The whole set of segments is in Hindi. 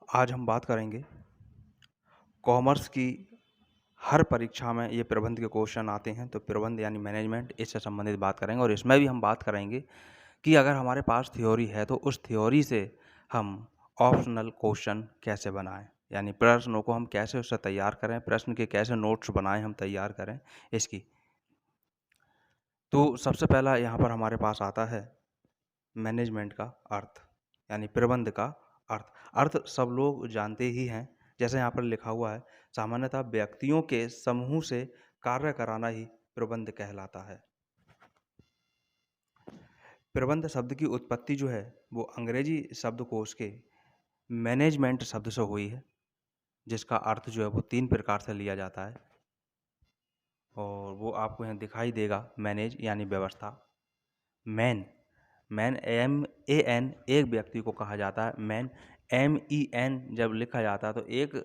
आज हम बात करेंगे कॉमर्स की हर परीक्षा में ये प्रबंध के क्वेश्चन आते हैं, तो प्रबंध यानी मैनेजमेंट, इससे संबंधित बात करेंगे और इसमें भी हम बात करेंगे कि अगर हमारे पास थ्योरी है तो उस थ्योरी से हम ऑप्शनल क्वेश्चन कैसे बनाएँ। यानी प्रश्नों को हम कैसे उससे तैयार करें, प्रश्न के कैसे नोट्स बनाएँ हम तैयार करें इसकी। तो सबसे पहला यहाँ पर हमारे पास आता है मैनेजमेंट का अर्थ, यानी प्रबंध का अर्थ। अर्थ सब लोग जानते ही हैं, जैसे यहाँ पर लिखा हुआ है, सामान्यतः व्यक्तियों के समूह से कार्य कराना ही प्रबंध कहलाता है। प्रबंध शब्द की उत्पत्ति जो है वो अंग्रेजी शब्दकोश के मैनेजमेंट शब्द से हुई है, जिसका अर्थ जो है वो 3 प्रकार से लिया जाता है और वो आपको यहाँ दिखाई देगा। मैनेज यानी व्यवस्था, मैन, मैन MAN एक व्यक्ति को कहा जाता है। मैन MEN जब लिखा जाता है तो एक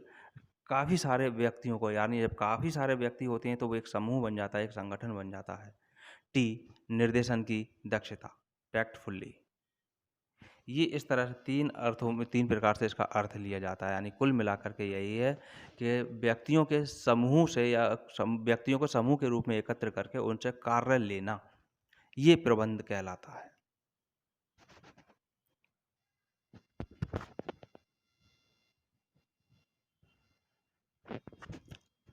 काफ़ी सारे व्यक्तियों को, यानी जब काफ़ी सारे व्यक्ति होते हैं तो वो एक समूह बन जाता है, एक संगठन बन जाता है। टी, निर्देशन की दक्षता, टैक्टफुली। ये इस तरह से 3 अर्थों में 3 प्रकार से इसका अर्थ लिया जाता है, यानी कुल मिलाकर के यही है कि व्यक्तियों के समूह से या व्यक्तियों को समूह के रूप में एकत्र करके उनसे कार्य लेना, ये प्रबंध कहलाता है।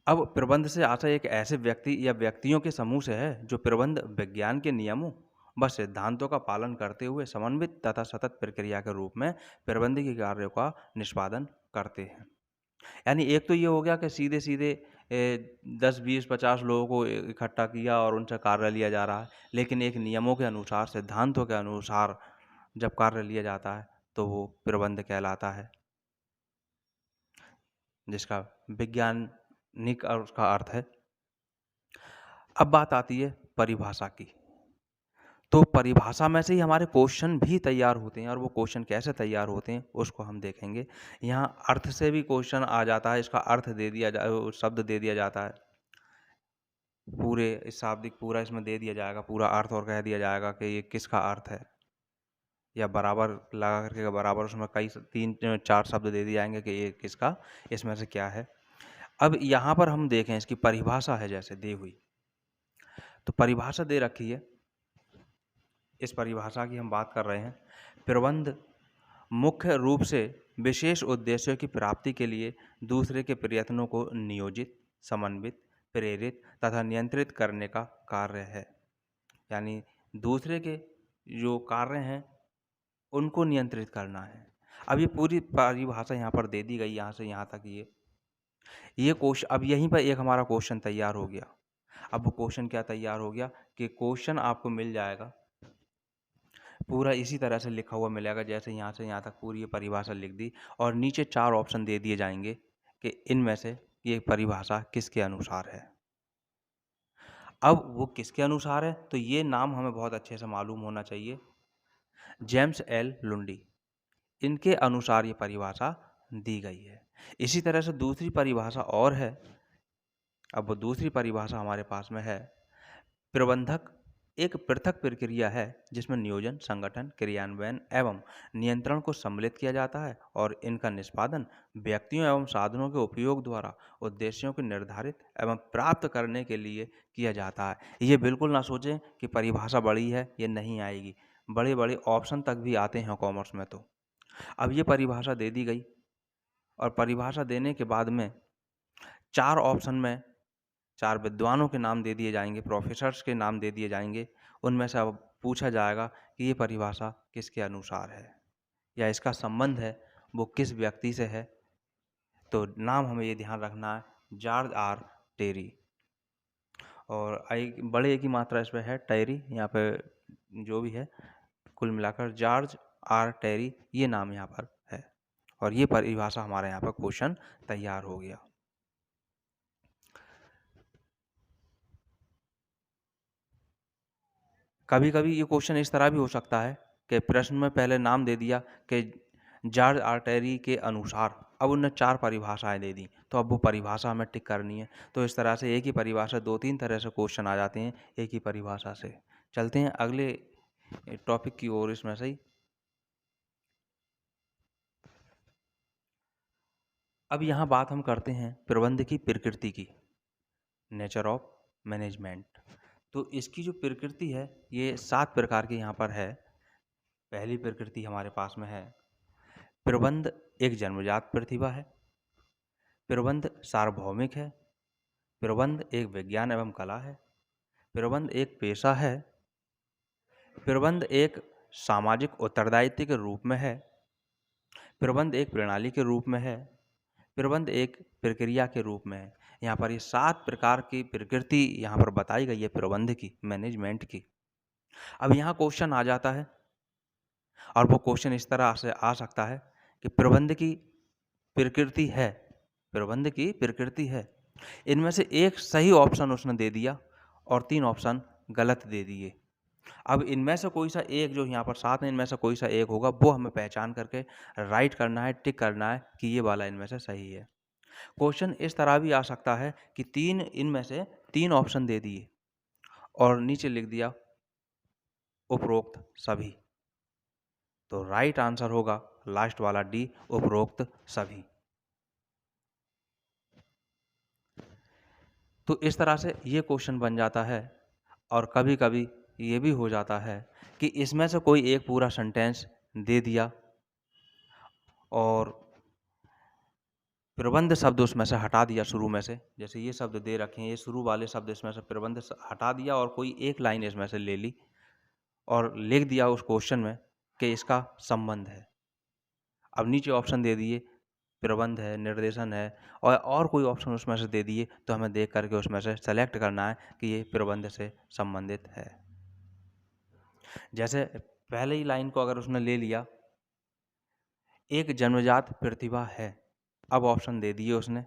अब प्रबंध से आशय एक ऐसे व्यक्ति या व्यक्तियों के समूह से है जो प्रबंध विज्ञान के नियमों व सिद्धांतों का पालन करते हुए समन्वित तथा सतत प्रक्रिया के रूप में प्रबंध के कार्यों का निष्पादन करते हैं। यानी एक तो ये हो गया कि सीधे सीधे 10, 20, 50 लोगों को इकट्ठा किया और उनसे कार्य लिया जा रहा है, लेकिन एक नियमों के अनुसार, सिद्धांतों के अनुसार जब कार्य लिया जाता है तो वो प्रबंध कहलाता है, जिसका वैज्ञानिक और उसका अर्थ है। अब बात आती है परिभाषा की। तो परिभाषा में से ही हमारे क्वेश्चन भी तैयार होते हैं और वो क्वेश्चन कैसे तैयार होते हैं उसको हम देखेंगे। यहाँ अर्थ से भी क्वेश्चन आ जाता है, इसका अर्थ दे दिया शब्द दे दिया जाता है। पूरे शाब्दिक पूरा इसमें दे दिया जाएगा, पूरा अर्थ, और कह दिया जाएगा कि ये किसका अर्थ है, या बराबर लगा करके बराबर उसमें कई 3-4 शब्द दे दिए जाएंगे कि ये किसका, इसमें से क्या है। अब यहाँ पर हम देखें इसकी परिभाषा है जैसे दी हुई, तो परिभाषा दे रखी है। इस परिभाषा की हम बात कर रहे हैं। प्रबंध मुख्य रूप से विशेष उद्देश्यों की प्राप्ति के लिए दूसरे के प्रयत्नों को नियोजित, समन्वित, प्रेरित तथा नियंत्रित करने का कार्य है। यानी दूसरे के जो कार्य हैं उनको नियंत्रित करना है। अब ये पूरी परिभाषा यहाँ पर दे दी गई, यहाँ से यहाँ तक ये क्वेश्चन। अब यहीं पर एक हमारा क्वेश्चन तैयार हो गया। अब वो क्वेश्चन क्या तैयार हो गया कि क्वेश्चन आपको मिल जाएगा पूरा इसी तरह से लिखा हुआ मिलेगा, जैसे यहाँ से यहाँ तक पूरी ये परिभाषा लिख दी और नीचे 4 ऑप्शन दे दिए जाएंगे कि इनमें से ये परिभाषा किसके अनुसार है। अब वो किसके अनुसार है तो ये नाम हमें बहुत अच्छे से मालूम होना चाहिए। जेम्स एल लुंडी, इनके अनुसार ये परिभाषा दी गई है। इसी तरह से दूसरी परिभाषा और है। अब वो दूसरी परिभाषा हमारे पास में है, प्रबंधक एक पृथक प्रक्रिया है जिसमें नियोजन, संगठन, क्रियान्वयन एवं नियंत्रण को सम्मिलित किया जाता है और इनका निष्पादन व्यक्तियों एवं साधनों के उपयोग द्वारा उद्देश्यों को निर्धारित एवं प्राप्त करने के लिए किया जाता है। ये बिल्कुल ना सोचें कि परिभाषा बड़ी है, ये नहीं आएगी। बड़े बड़े ऑप्शन तक भी आते हैं कॉमर्स में। तो अब ये परिभाषा दे दी गई और परिभाषा देने के बाद में 4 ऑप्शन में 4 विद्वानों के नाम दे दिए जाएंगे, प्रोफेसर्स के नाम दे दिए जाएंगे। उनमें से अब पूछा जाएगा कि ये परिभाषा किसके अनुसार है या इसका संबंध है वो किस व्यक्ति से है। तो नाम हमें ये ध्यान रखना है, जॉर्ज आर टेरी। और आई बड़े की मात्रा इसमें है, टेरी यहाँ पे जो भी है, कुल मिलाकर जॉर्ज आर टेरी ये नाम यहाँ पर है और ये परिभाषा हमारे यहाँ पर क्वेश्चन तैयार हो गया। कभी कभी ये क्वेश्चन इस तरह भी हो सकता है कि प्रश्न में पहले नाम दे दिया कि जॉर्ज आर टेरी के अनुसार, अब उनने 4 परिभाषाएं दे दी, तो अब वो परिभाषा हमें टिक करनी है। तो इस तरह से एक ही परिभाषा 2-3 तरह से क्वेश्चन आ जाते हैं एक ही परिभाषा से। चलते हैं अगले टॉपिक की ओर। इसमें से ही अब यहाँ बात हम करते हैं प्रबंध की प्रकृति की, नेचर ऑफ मैनेजमेंट। तो इसकी जो प्रकृति है ये 7 प्रकार की यहाँ पर है। पहली प्रकृति हमारे पास में है, प्रबंध एक जन्मजात प्रतिभा है, प्रबंध सार्वभौमिक है, प्रबंध एक विज्ञान एवं कला है, प्रबंध एक पेशा है, प्रबंध एक सामाजिक उत्तरदायित्व के रूप में है, प्रबंध एक प्रणाली के रूप में है, प्रबंध एक प्रक्रिया के रूप में है। यहाँ पर ये 7 प्रकार की प्रकृति यहाँ पर बताई गई है प्रबंध की, मैनेजमेंट की। अब यहाँ क्वेश्चन आ जाता है, और वो क्वेश्चन इस तरह से आ सकता है कि प्रबंध की प्रकृति है, प्रबंध की प्रकृति है, इनमें से एक सही ऑप्शन उसने दे दिया और 3 ऑप्शन गलत दे दिए। अब इनमें से कोई सा एक, जो यहाँ पर 7 है, इनमें से कोई सा एक होगा, वो हमें पहचान करके राइट करना है, टिक करना है कि ये वाला इनमें से सही है। क्वेश्चन इस तरह भी आ सकता है कि इनमें से 3 ऑप्शन दे दिए और नीचे लिख दिया उपरोक्त सभी। तो राइट आंसर होगा लास्ट वाला डी, उपरोक्त सभी। तो इस तरह से ये क्वेश्चन बन जाता है। और कभी कभी ये भी हो जाता है कि इसमें से कोई एक पूरा सेंटेंस दे दिया और प्रबंध शब्द उसमें से हटा दिया शुरू में से। जैसे ये शब्द दे रखे हैं, ये शुरू वाले शब्द इसमें से प्रबंध हटा दिया और कोई एक लाइन इसमें से ले ली और लिख दिया उस क्वेश्चन में कि इसका संबंध है। अब नीचे ऑप्शन दे दिए, प्रबंध है, निर्देशन है, और कोई ऑप्शन उसमें से दे दिए, तो हमें देख करके उसमें से सेलेक्ट करना है कि ये प्रबंध से संबंधित है। जैसे पहले ही लाइन को अगर उसने ले लिया, एक जन्मजात प्रतिभा है, अब ऑप्शन दे दिए उसने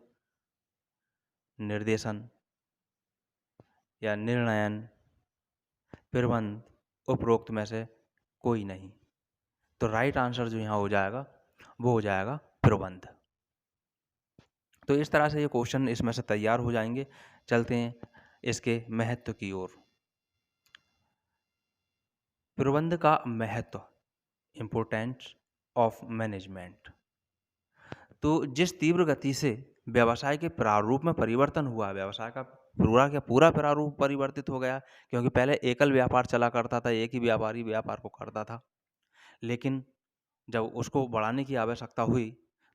निर्देशन या निर्णयन, प्रबंध, उपरोक्त में से कोई नहीं। तो राइट आंसर जो यहाँ हो जाएगा वो हो जाएगा प्रबंध। तो इस तरह से ये क्वेश्चन इसमें से तैयार हो जाएंगे। चलते हैं इसके महत्व की ओर। प्रबंध का महत्व, इम्पोर्टेंस ऑफ मैनेजमेंट। तो जिस तीव्र गति से व्यवसाय के प्रारूप में परिवर्तन हुआ, व्यवसाय का पूरा प्रारूप परिवर्तित हो गया, क्योंकि पहले एकल व्यापार चला करता था, एक ही व्यापारी व्यापार को करता था। लेकिन जब उसको बढ़ाने की आवश्यकता हुई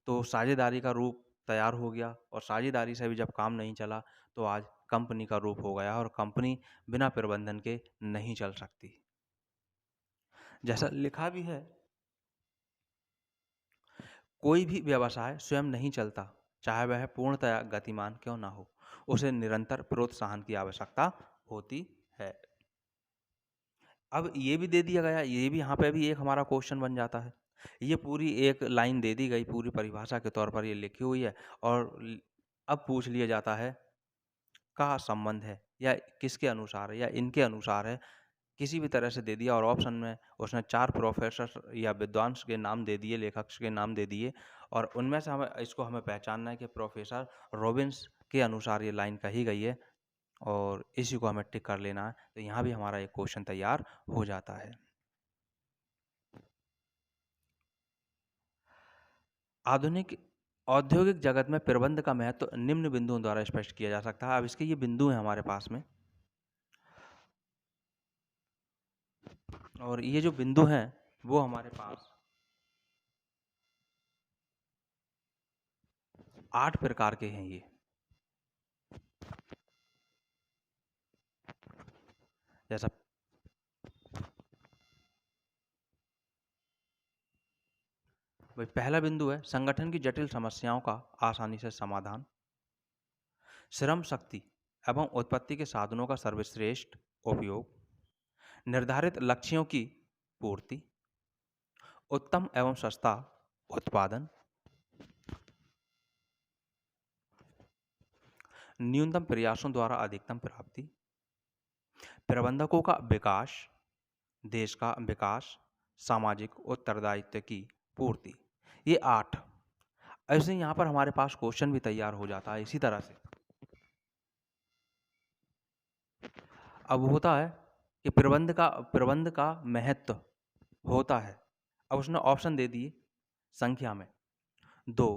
तो साझेदारी का रूप तैयार हो गया, और साझेदारी से भी जब काम नहीं चला तो आज कंपनी का रूप हो गया, और कंपनी बिना प्रबंधन के नहीं चल सकती। जैसा लिखा भी है, कोई भी व्यवसाय स्वयं नहीं चलता, चाहे वह पूर्णतया गतिमान क्यों ना हो, उसे निरंतर प्रोत्साहन की आवश्यकता होती है। अब ये भी दे दिया गया, ये भी यहाँ पे भी एक हमारा क्वेश्चन बन जाता है। ये पूरी एक लाइन दे दी गई, पूरी परिभाषा के तौर पर ये लिखी हुई है, और अब पूछ लिया जाता है का संबंध है या किसके अनुसार है या इनके अनुसार है, किसी भी तरह से दे दिया। और ऑप्शन में उसने 4 प्रोफेसर या विद्वांस के नाम दे दिए, लेखक के नाम दे दिए, और उनमें से हमें पहचानना है कि प्रोफेसर रॉबिन्स के अनुसार ये लाइन कही गई है, और इसी को हमें टिक कर लेना है। तो यहाँ भी हमारा एक क्वेश्चन तैयार हो जाता है। आधुनिक औद्योगिक जगत में प्रबंध का महत्व निम्न बिंदुओं द्वारा स्पष्ट किया जा सकता है। अब इसके ये बिंदु हैं हमारे पास में, और ये जो बिंदु हैं वो हमारे पास 8 प्रकार के हैं। ये जैसा भाई पहला बिंदु है, संगठन की जटिल समस्याओं का आसानी से समाधान, श्रम शक्ति एवं उत्पत्ति के साधनों का सर्वश्रेष्ठ उपयोग, निर्धारित लक्ष्यों की पूर्ति, उत्तम एवं सस्ता उत्पादन, न्यूनतम प्रयासों द्वारा अधिकतम प्राप्ति, प्रबंधकों का विकास, देश का विकास, सामाजिक उत्तरदायित्व की पूर्ति। ये 8। ऐसे यहाँ पर हमारे पास क्वेश्चन भी तैयार हो जाता है इसी तरह से। अब होता है कि प्रबंध का महत्व होता है। अब उसने ऑप्शन दे दिए संख्या में 2,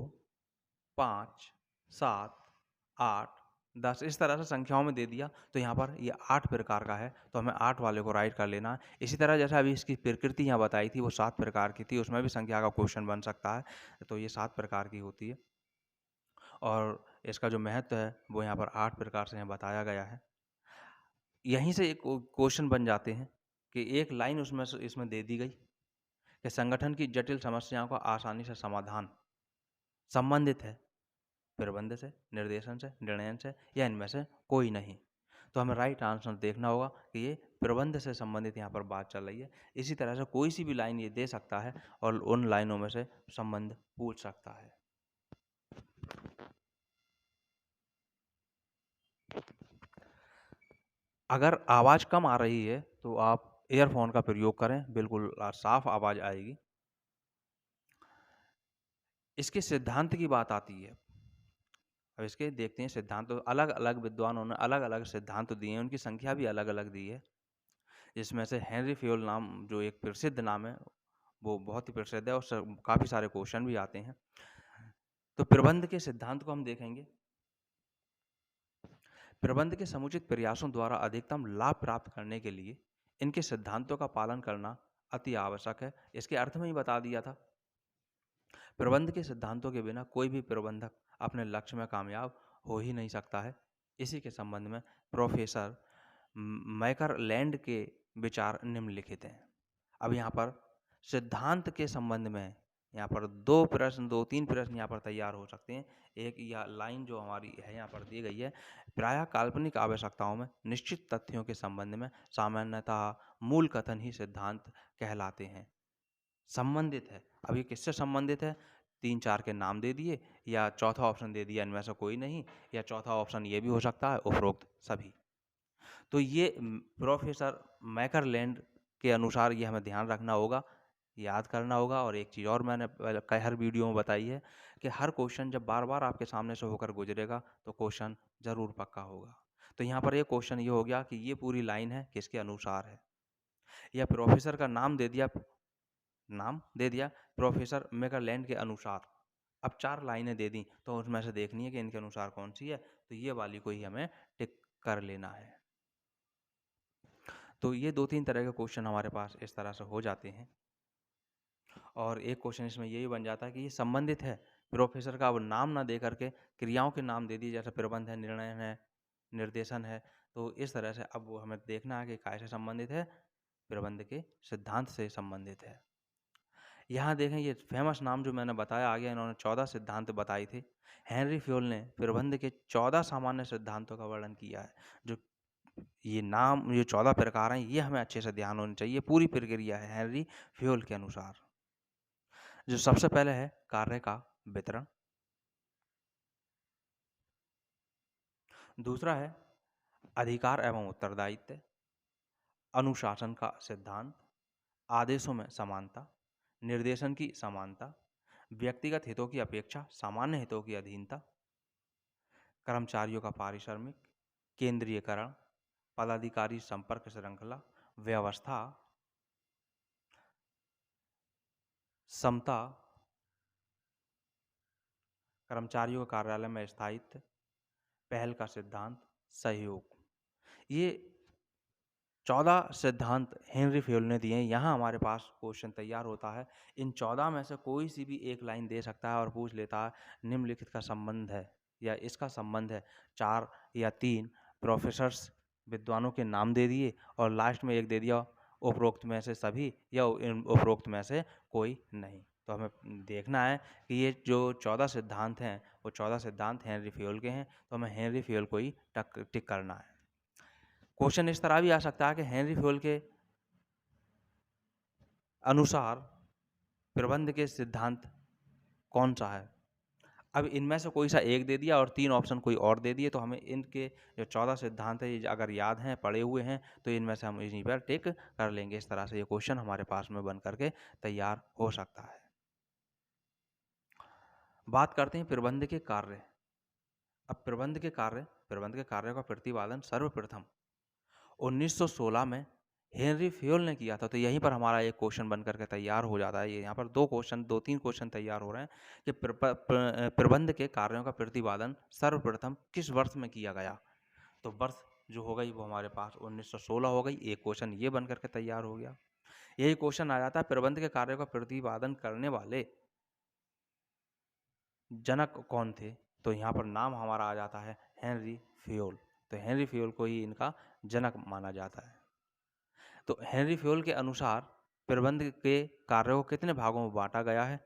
5, 7, 8, 10 इस तरह से संख्याओं में दे दिया, तो यहाँ पर ये 8 प्रकार का है, तो हमें 8 वाले को राइट कर लेना है। इसी तरह जैसे अभी इसकी प्रकृति यहाँ बताई थी, वो 7 प्रकार की थी, उसमें भी संख्या का क्वेश्चन बन सकता है, तो ये 7 प्रकार की होती है। और इसका जो महत्व है, वो यहाँ पर 8 प्रकार से यहाँ बताया गया है। यहीं से एक क्वेश्चन बन जाते हैं कि एक लाइन उसमें से इसमें दे दी गई कि संगठन की जटिल समस्याओं का आसानी से समाधान संबंधित है प्रबंध से, निर्देशन से, निर्णय से या इनमें से कोई नहीं। तो हमें राइट आंसर देखना होगा कि ये प्रबंध से संबंधित यहाँ पर बात चल रही है। इसी तरह से कोई सी भी लाइन ये दे सकता है और उन लाइनों में से संबंध पूछ सकता है। अगर आवाज़ कम आ रही है तो आप ईयरफोन का प्रयोग करें, बिल्कुल साफ आवाज़ आएगी। इसके सिद्धांत की बात आती है। अब इसके देखते हैं सिद्धांत, तो अलग-अलग विद्वानों ने अलग-अलग सिद्धांत दिए हैं, उनकी संख्या भी अलग-अलग दी है। इसमें से हेनरी फ्योल नाम जो एक प्रसिद्ध नाम है, वो बहुत ही प्रसिद्ध है और काफ़ी सारे क्वेश्चन भी आते हैं। तो प्रबंध के सिद्धांत को हम देखेंगे। प्रबंध के समुचित प्रयासों द्वारा अधिकतम लाभ प्राप्त करने के लिए इनके सिद्धांतों का पालन करना अति आवश्यक है। इसके अर्थ में ही बता दिया था। प्रबंध के सिद्धांतों के बिना कोई भी प्रबंधक अपने लक्ष्य में कामयाब हो ही नहीं सकता है। इसी के संबंध में प्रोफेसर मैकरलैंड के विचार निम्नलिखित हैं। अब यहाँ पर सिद्धांत के संबंध में यहाँ पर 2-3 प्रश्न यहाँ पर तैयार हो सकते हैं। एक यह लाइन जो हमारी है यहाँ पर दी गई है, प्रायः काल्पनिक आवश्यकताओं में निश्चित तथ्यों के संबंध में सामान्यतः मूल कथन ही सिद्धांत कहलाते हैं। संबंधित है, अब ये किससे संबंधित है? 3-4 के नाम दे दिए या चौथा ऑप्शन दे दिया इनमें से कोई नहीं, या चौथा ऑप्शन ये भी हो सकता है उपरोक्त सभी। तो ये प्रोफेसर मैकरलैंड के अनुसार ये हमें ध्यान रखना होगा, याद करना होगा। और एक चीज़ और मैंने हर वीडियो में बताई है कि हर क्वेश्चन जब बार-बार आपके सामने से होकर गुजरेगा तो क्वेश्चन ज़रूर पक्का होगा। तो यहाँ पर एक क्वेश्चन ये हो गया कि ये पूरी लाइन है किसके अनुसार है, या प्रोफेसर का नाम दे दिया प्रोफेसर मैकरलैंड के अनुसार। अब 4 लाइनें दे दी तो उसमें से देखनी है कि इनके अनुसार कौन सी है, तो ये वाली को ही हमें टिक कर लेना है। तो ये 2-3 तरह के क्वेश्चन हमारे पास इस तरह से हो जाते हैं। और एक क्वेश्चन इसमें ये भी बन जाता है कि ये संबंधित है। प्रोफेसर का अब नाम ना दे करके क्रियाओं के नाम दे दिए, जैसे प्रबंध है, निर्णय है, निर्देशन है। तो इस तरह से अब हमें देखना है कि काय से संबंधित है, प्रबंध के सिद्धांत से संबंधित है। यहाँ देखें ये फेमस नाम जो मैंने बताया आगे, इन्होंने 14 सिद्धांत बताए थे। हेनरी फ्योल ने प्रबंध के 14 सामान्य सिद्धांतों का वर्णन किया है। जो ये नाम, ये 14 प्रकार हैं, ये हमें अच्छे से ध्यान होनी चाहिए। पूरी प्रक्रिया है हेनरी फ्योल के अनुसार। जो सबसे पहले है कार्य का वितरण, दूसरा है अधिकार एवं उत्तरदायित्व, अनुशासन का सिद्धांत, आदेशों में समानता, निर्देशन की समानता, व्यक्तिगत हितों की अपेक्षा सामान्य हितों की अधीनता, कर्मचारियों का पारिश्रमिक, केंद्रीयकरण, पदाधिकारी संपर्क श्रृंखला, व्यवस्था, समता, कर्मचारियों का कार्यालय में स्थायित्व, पहल का सिद्धांत, सहयोग। ये 14 सिद्धांत हेनरी फ्योल ने दिए हैं। यहाँ हमारे पास क्वेश्चन तैयार होता है। इन 14 में से कोई सी भी एक लाइन दे सकता है और पूछ लेता है निम्नलिखित का संबंध है या इसका संबंध है। 4 या 3 प्रोफेसर्स विद्वानों के नाम दे दिए और लास्ट में एक दे दिया उपरोक्त में से सभी या उपरोक्त में से कोई नहीं। तो हमें देखना है कि ये जो 14 सिद्धांत हैं वो 14 सिद्धांत हेनरी फ्योल के हैं, तो हमें हेनरी फ्योल को ही टिक करना है। क्वेश्चन इस तरह भी आ सकता है कि हेनरी फ्योल के अनुसार प्रबंध के सिद्धांत कौन सा है। अब इनमें से कोई सा एक दे दिया और 3 ऑप्शन कोई और दे दिए, तो हमें इनके जो 14 सिद्धांत है अगर याद हैं, पढ़े हुए हैं, तो इनमें से हम इन्हीं पर टिक कर लेंगे। इस तरह से ये क्वेश्चन हमारे पास में बन करके तैयार हो सकता है। बात करते हैं प्रबंध के कार्य। अब प्रबंध के कार्य का प्रतिपादन सर्वप्रथम 1916 में हेनरी फ्योल ने किया था। तो यहीं पर हमारा एक क्वेश्चन बन करके तैयार हो जाता है। ये यहाँ पर 2-3 क्वेश्चन तैयार हो रहे हैं कि प्रबंध के कार्यों का प्रतिपादन सर्वप्रथम किस वर्ष में किया गया। तो वर्ष जो हो गई वो हमारे पास 1916 हो गई। एक क्वेश्चन ये बन करके तैयार हो गया। यही क्वेश्चन आ जाता है प्रबंध के कार्यों का प्रतिपादन करने वाले जनक कौन थे। तो यहाँ पर नाम हमारा आ जाता है हेनरी फ्योल। तो हेनरी फ्योल को ही इनका जनक माना जाता है। तो हेनरी फ्योल के अनुसार प्रबंध के कार्यों को कितने भागों में बांटा गया है।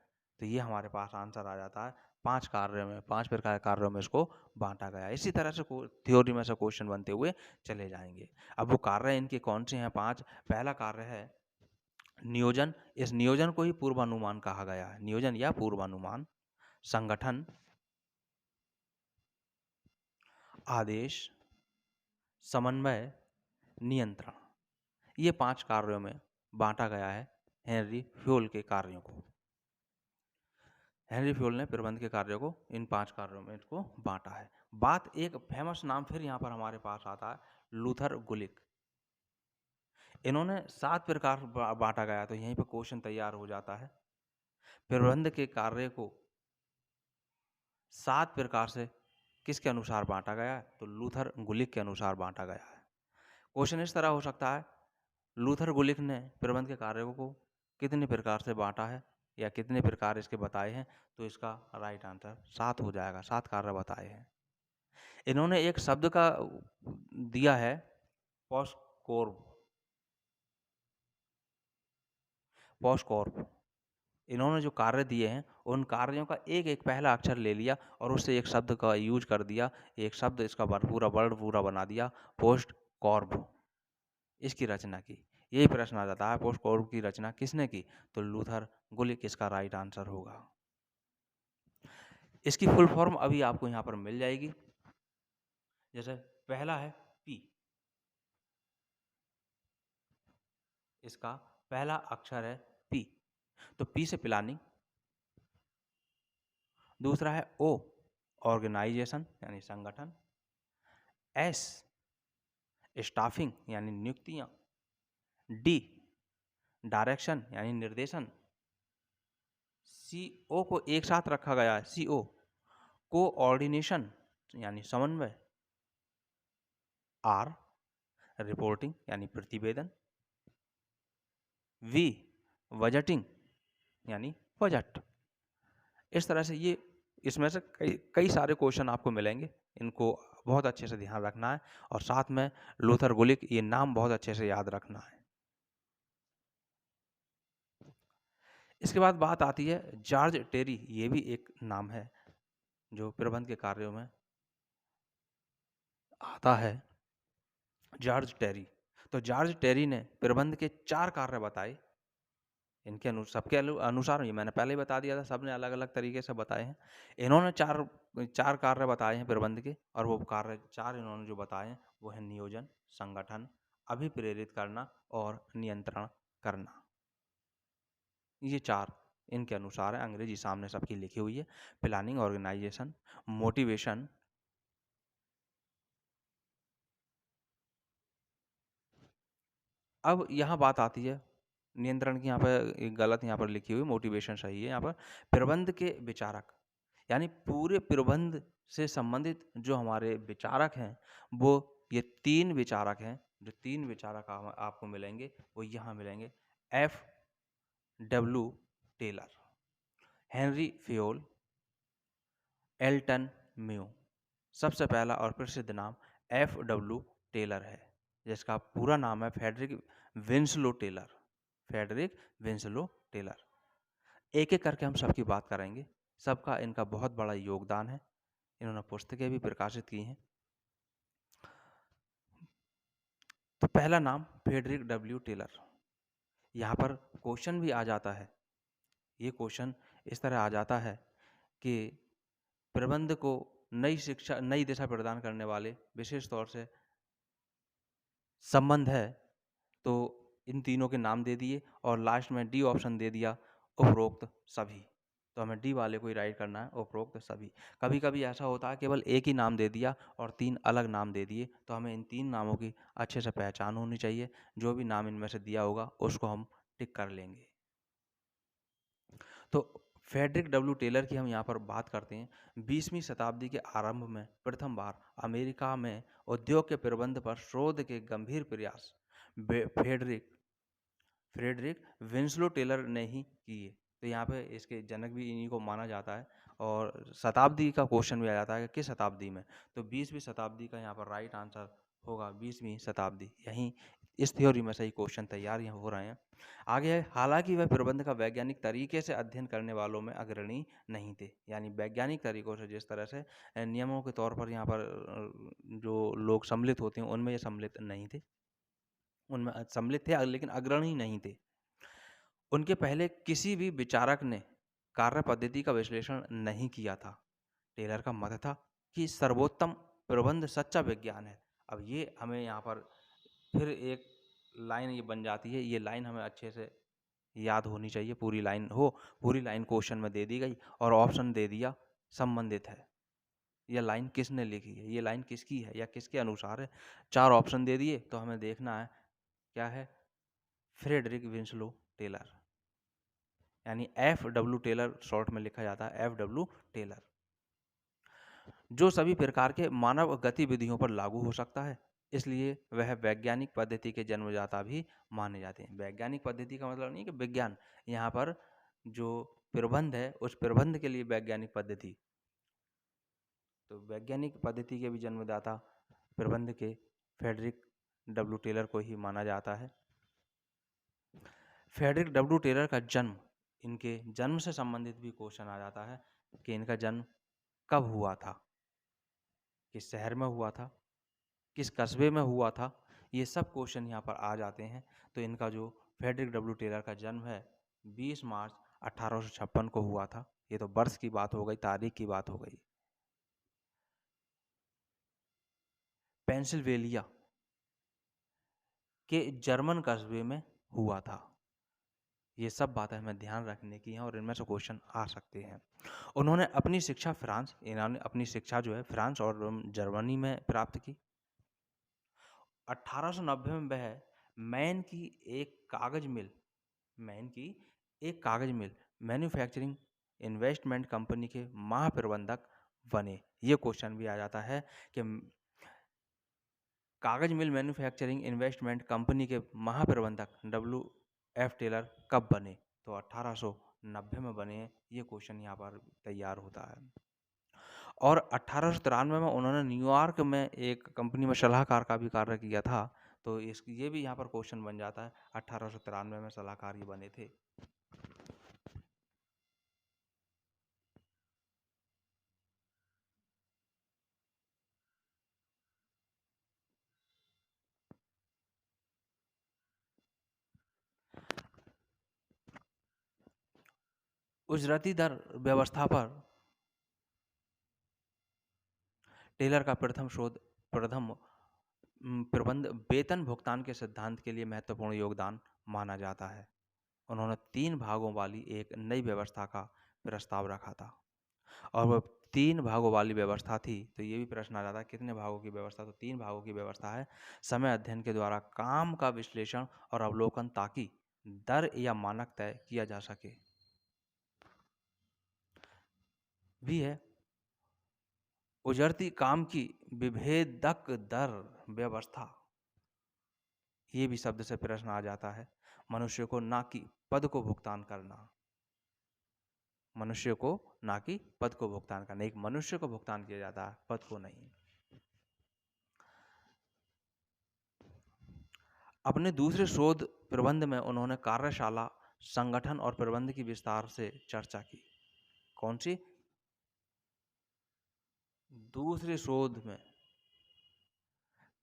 तो ये हमारे पास आंसर आ जाता है 5 कार्यों में, 5 प्रकार के कार्यों में इसको बांटा गया है। इसी तरह से थ्योरी में से क्वेश्चन बनते हुए चले जाएंगे। अब वो कार्य इनके कौन से हैं 5। पहला कार्य है नियोजन। इस नियोजन को ही पूर्वानुमान कहा गया है। नियोजन या पूर्वानुमान। संगठन, आदेश, समन्वय, नियंत्रण, ये 5 कार्यों में बांटा गया है हेनरी फ्योल के कार्यों को। हेनरी फ्योल ने प्रबंध के कार्यों को इन 5 कार्यों में इसको बांटा है। बात एक फेमस नाम फिर यहाँ पर हमारे पास आता है, लूथर गुलिक। इन्होंने 7 प्रकार बांटा गया। तो यहीं पर क्वेश्चन तैयार हो जाता है प्रबंध के कार्य को 7 प्रकार से किसके अनुसार बांटा गया है। तो लूथर गुलिक के अनुसार बांटा गया है। क्वेश्चन इस तरह हो सकता है, लूथर गुलिक ने प्रबंध के कार्यों को कितने प्रकार से बांटा है या कितने प्रकार इसके बताए हैं। तो इसका राइट आंसर 7 हो जाएगा। 7 कार्य बताए हैं। इन्होंने एक शब्द का दिया है पॉस्कॉर्प। पॉस्कॉर्प इन्होंने जो कार्य दिए हैं उन कार्यों का एक एक पहला अक्षर ले लिया और उससे एक शब्द का यूज कर दिया। एक शब्द इसका पूरा वर्ड पूरा बना दिया, पोस्ट कॉर्प। इसकी रचना की। यही प्रश्न आ जाता है पोस्ट कॉर्प की रचना किसने की। तो लूथर गुलिक इसका राइट आंसर होगा। इसकी फुल फॉर्म अभी आपको यहाँ पर मिल जाएगी। जैसे पहला है पी, इसका पहला अक्षर है पी, तो पी से प्लानिंग। दूसरा है ओ, ऑर्गेनाइजेशन यानी संगठन। एस, स्टाफिंग यानी नियुक्तियां। डी, डायरेक्शन यानी निर्देशन। सीओ को एक साथ रखा गया है, सीओ, कोऑर्डिनेशन यानी समन्वय। आर, रिपोर्टिंग यानी प्रतिवेदन। वी, बजटिंग यानी बजट। इस तरह से ये इसमें से कई सारे क्वेश्चन आपको मिलेंगे। इनको बहुत अच्छे से ध्यान रखना है और साथ में लूथर गुलिक ये नाम बहुत अच्छे से याद रखना है। इसके बाद बात आती है जॉर्ज टेरी। ये भी एक नाम है जो प्रबंध के कार्यों में आता है, जॉर्ज टेरी। तो जॉर्ज टेरी ने प्रबंध के 4 कार्य बताए। इनके सबके अनुसार ये मैंने पहले ही बता दिया था, सबने अलग अलग तरीके से बताए हैं। इन्होंने चार कार्य बताए हैं प्रबंध के, और वो कार्य 4 इन्होंने जो बताए हैं वो है नियोजन, संगठन, अभिप्रेरित करना और नियंत्रण करना। ये 4 इनके अनुसार है। अंग्रेजी सामने सबकी लिखी हुई है। प्लानिंग, ऑर्गेनाइजेशन, मोटिवेशन, अब यहाँ बात आती है नियंत्रण की। यहाँ पर गलत यहाँ पर लिखी हुई, मोटिवेशन सही है। यहाँ पर प्रबंध के विचारक यानी पूरे प्रबंध से संबंधित जो हमारे विचारक हैं वो ये 3 विचारक हैं। जो 3 विचारक आपको मिलेंगे वो यहाँ मिलेंगे। F W Taylor, Henri Fayol, Elton Mayo. सबसे पहला और प्रसिद्ध नाम एफ डब्ल्यू टेलर है, जिसका पूरा नाम है Frederick Winslow Taylor. Frederick Winslow Taylor. एक एक करके हम सबकी बात करेंगे। सबका इनका बहुत बड़ा योगदान है। इन्होंने पुस्तकें भी प्रकाशित की हैं। तो पहला नाम फ्रेडरिक डब्ल्यू टेलर। यहाँ पर क्वेश्चन भी आ जाता है। ये क्वेश्चन इस तरह आ जाता है कि प्रबंध को नई शिक्षा, नई दिशा प्रदान करने वाले विशेष तौर से संबंध है। तो इन तीनों के नाम दे दिए और लास्ट में डी ऑप्शन दे दिया, उपरोक्त सभी। तो हमें डी वाले को ही राइट करना है, उपरोक्त सभी। कभी कभी ऐसा होता है केवल एक ही नाम दे दिया और 3 अलग नाम दे दिए, तो हमें इन 3 नामों की अच्छे से पहचान होनी चाहिए। जो भी नाम इनमें से दिया होगा उसको हम टिक कर लेंगे। तो फ्रेडरिक डब्ल्यू टेलर की हम यहाँ पर बात करते हैं। 20वीं शताब्दी के आरंभ में प्रथम बार अमेरिका में उद्योग के प्रबंध पर शोध के गंभीर प्रयास फ्रेडरिक विंस्लो टेलर ने ही किए। तो यहाँ पे इसके जनक भी इन्हीं को माना जाता है। और शताब्दी का क्वेश्चन भी आ जाता है कि किस शताब्दी में, तो 20वीं शताब्दी का यहाँ पर राइट आंसर होगा 20वीं शताब्दी। यहीं इस थ्योरी में से ही क्वेश्चन तैयार यहाँ हो रहे हैं। आगे है, हालांकि वह प्रबंध का वैज्ञानिक तरीके से अध्ययन करने वालों में अग्रणी नहीं थे। यानी वैज्ञानिक तरीकों से जिस तरह से नियमों के तौर पर यहाँ पर जो लोग सम्मिलित होते हैं उनमें ये सम्मिलित नहीं थे, उनमें सम्मिलित थे लेकिन अग्रणी नहीं थे। उनके पहले किसी भी विचारक ने कार्य पद्धति का विश्लेषण नहीं किया था। टेलर का मत था कि सर्वोत्तम प्रबंध सच्चा विज्ञान है। अब ये हमें यहाँ पर फिर एक लाइन ये बन जाती है, ये लाइन हमें अच्छे से याद होनी चाहिए। पूरी लाइन क्वेश्चन में दे दी गई और ऑप्शन दे दिया संबंधित है। यह लाइन किसने लिखी है, ये लाइन किसकी है या किसके अनुसार है। 4 ऑप्शन दे दिए तो हमें देखना है क्या है, फ्रेडरिक विंस्लो टेलर, यानी FW टेलर शॉर्ट में लिखा जाता है, FW टेलर, जो सभी प्रकार के मानव गतिविधियों पर लागू हो सकता है। इसलिए वह वैज्ञानिक पद्धति के जन्मदाता भी माने जाते हैं। वैज्ञानिक पद्धति का मतलब नहीं कि विज्ञान, यहाँ पर जो प्रबंध है उस प्रबंध के लिए वैज्ञानिक पद्धति, तो वैज्ञानिक पद्धति के भी जन्मदाता प्रबंध के फ्रेडरिक डब्ल्यू टेलर को ही माना जाता है। फ्रेडरिक डब्ल्यू टेलर का जन्म, इनके जन्म से संबंधित भी क्वेश्चन आ जाता है कि इनका जन्म कब हुआ था, किस शहर में हुआ था, किस कस्बे में हुआ था, ये सब क्वेश्चन यहाँ पर आ जाते हैं। तो इनका जो फ्रेडरिक डब्ल्यू टेलर का जन्म है 20 मार्च 1856 को हुआ था। ये तो वर्ष की बात हो गई, तारीख की बात हो गई। पेंसिल्वेनिया के जर्मन कस्बे में हुआ था। ये सब बातें हमें ध्यान रखने की हैं और इनमें से क्वेश्चन आ सकते हैं। इन्होंने अपनी शिक्षा जो है फ्रांस और जर्मनी में प्राप्त की। 1890 में वह मैन की एक कागज मिल मैन्युफैक्चरिंग इन्वेस्टमेंट कंपनी के महाप्रबंधक बने। ये क्वेश्चन भी आ जाता है कि कागज मिल मैन्युफैक्चरिंग इन्वेस्टमेंट कंपनी के महाप्रबंधक WF टेलर कब बने, तो 1890 में बने। ये क्वेश्चन यहाँ पर तैयार होता है। और 1893 में उन्होंने न्यूयॉर्क में एक कंपनी में सलाहकार का भी कार्य किया था। तो ये भी यहाँ पर क्वेश्चन बन जाता है, 1893 में सलाहकार ये बने थे। उजरती दर व्यवस्था पर टेलर का प्रथम प्रबंध वेतन भुगतान के सिद्धांत के लिए महत्वपूर्ण योगदान माना जाता है। उन्होंने 3 भागों वाली एक नई व्यवस्था का प्रस्ताव रखा था और वह 3 भागों वाली व्यवस्था थी। तो ये भी प्रश्न आ जाता है कितने भागों की व्यवस्था, तो 3 भागों की व्यवस्था है। समय अध्ययन के द्वारा काम का विश्लेषण और अवलोकन ताकि दर या मानक तय किया जा सके, भी है। उजरती काम की विभेदक दर व्यवस्था, ये भी शब्द से प्रश्न आ जाता है। मनुष्य को ना कि पद को भुगतान करना, मनुष्य को ना कि पद को भुगतान करना, एक मनुष्य को भुगतान किया जाता है, पद को नहीं। अपने दूसरे शोध प्रबंध में उन्होंने कार्यशाला संगठन और प्रबंध की विस्तार से चर्चा की। कौन सी? दूसरे शोध में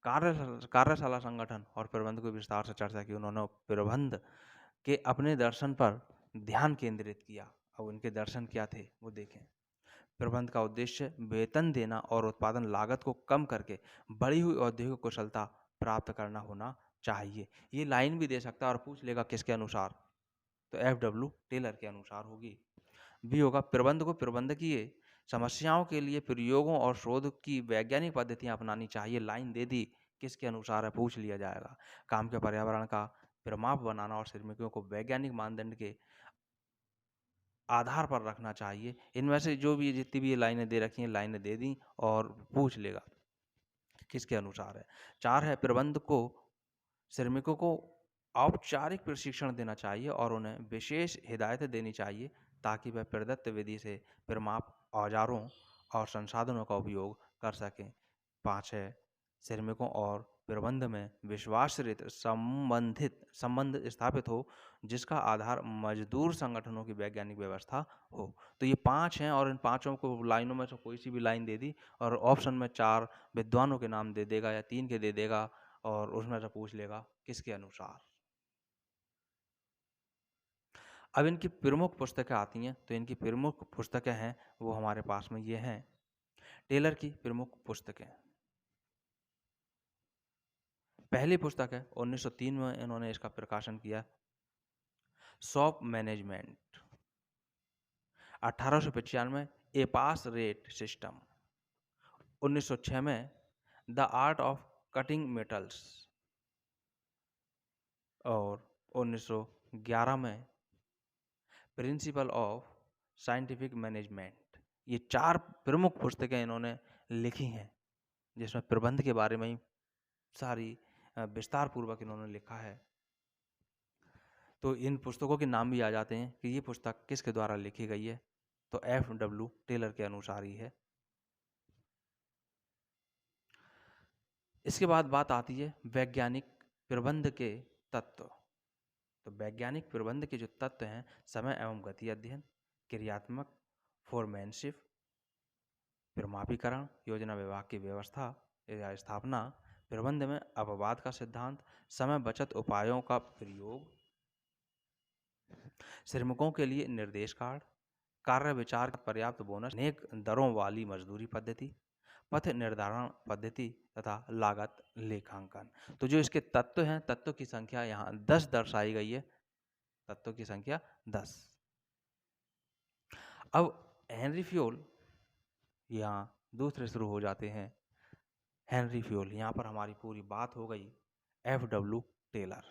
कार्यशाला संगठन और प्रबंध को विस्तार से चर्चा की। उन्होंने प्रबंध के अपने दर्शन पर ध्यान केंद्रित किया। अब उनके दर्शन क्या थे वो देखें। प्रबंध का उद्देश्य वेतन देना और उत्पादन लागत को कम करके बढ़ी हुई औद्योगिक कुशलता प्राप्त करना होना चाहिए। ये लाइन भी दे सकता है और पूछ लेगा किसके अनुसार, तो FW टेलर के अनुसार होगी। बी होगा प्रबंध को प्रबंधकीय समस्याओं के लिए प्रयोगों और शोध की वैज्ञानिक पद्धतियां अपनानी चाहिए। लाइन दे दी, किसके अनुसार है, पूछ लिया जाएगा। काम के पर्यावरण का प्रमाप बनाना और श्रमिकों को वैज्ञानिक मानदंड के आधार पर रखना चाहिए। इनमें से जो भी जितनी भी ये लाइनें दे रखी हैं, लाइनें दे दी और पूछ लेगा किसके अनुसार है। 4 है प्रबंध को श्रमिकों को औपचारिक प्रशिक्षण देना चाहिए और उन्हें विशेष हिदायतें देनी चाहिए ताकि वह प्रदत्त विधि से प्रमाप औजारों और संसाधनों का उपयोग कर सकें। 5 है श्रमिकों और प्रबंध में विश्वासरहित संबंध स्थापित हो जिसका आधार मजदूर संगठनों की वैज्ञानिक व्यवस्था हो। तो ये 5 हैं और इन पांचों को लाइनों में से कोई सी भी लाइन दे दी और ऑप्शन में 4 विद्वानों के नाम दे देगा या 3 के दे देगा और उसमें से पूछ लेगा किसके अनुसार। अब इनकी प्रमुख पुस्तकें आती हैं, तो इनकी प्रमुख पुस्तकें हैं वो हमारे पास में ये हैं। टेलर की प्रमुख पुस्तकें, पहली पुस्तक है 1903 में इन्होंने इसका प्रकाशन किया, शॉप मैनेजमेंट। 1895 ए पास रेट सिस्टम। 1906 में the art of cutting metals और 1911 में प्रिंसिपल ऑफ साइंटिफिक मैनेजमेंट। ये 4 प्रमुख पुस्तकें इन्होंने लिखी हैं जिसमें प्रबंध के बारे में ही सारी विस्तार पूर्वक इन्होंने लिखा है। तो इन पुस्तकों के नाम भी आ जाते हैं कि ये पुस्तक किसके द्वारा लिखी गई है, तो F.W. टेलर के अनुसार ही है। इसके बाद बात आती है वैज्ञानिक प्रबंध के तत्व। तो वैज्ञानिक प्रबंध के जो तत्व हैं, समय एवं गति अध्ययन, क्रियात्मक फोरमैनशिप, प्रमापीकरण, योजना विभाग की व्यवस्था या स्थापना, प्रबंध में अपवाद का सिद्धांत, समय बचत उपायों का प्रयोग, श्रमिकों के लिए निर्देश कार्ड, कार्य विचार का पर्याप्त बोनस, अनेक दरों वाली मजदूरी पद्धति, पथ निर्धारण पद्धति तथा लागत लेखांकन। तो जो इसके तत्व हैं, तत्व की संख्या यहाँ 10 दर्शाई गई है, तत्व की संख्या 10। अब हेनरी फ्योल यहाँ दूसरे शुरू हो जाते हैं। हेनरी फ्योल, यहाँ पर हमारी पूरी बात हो गई। F.W. Taylor,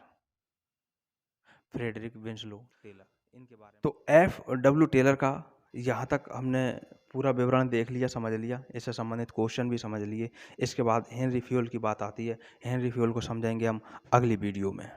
Frederick Winslow Taylor, इनके बारे में। तो F.W. टेलर का यहाँ तक हमने पूरा विवरण देख लिया, समझ लिया, इससे संबंधित क्वेश्चन भी समझ लिए। इसके बाद हेनरी फ्योल की बात आती है। हेनरी फ्योल को समझेंगे हम अगली वीडियो में।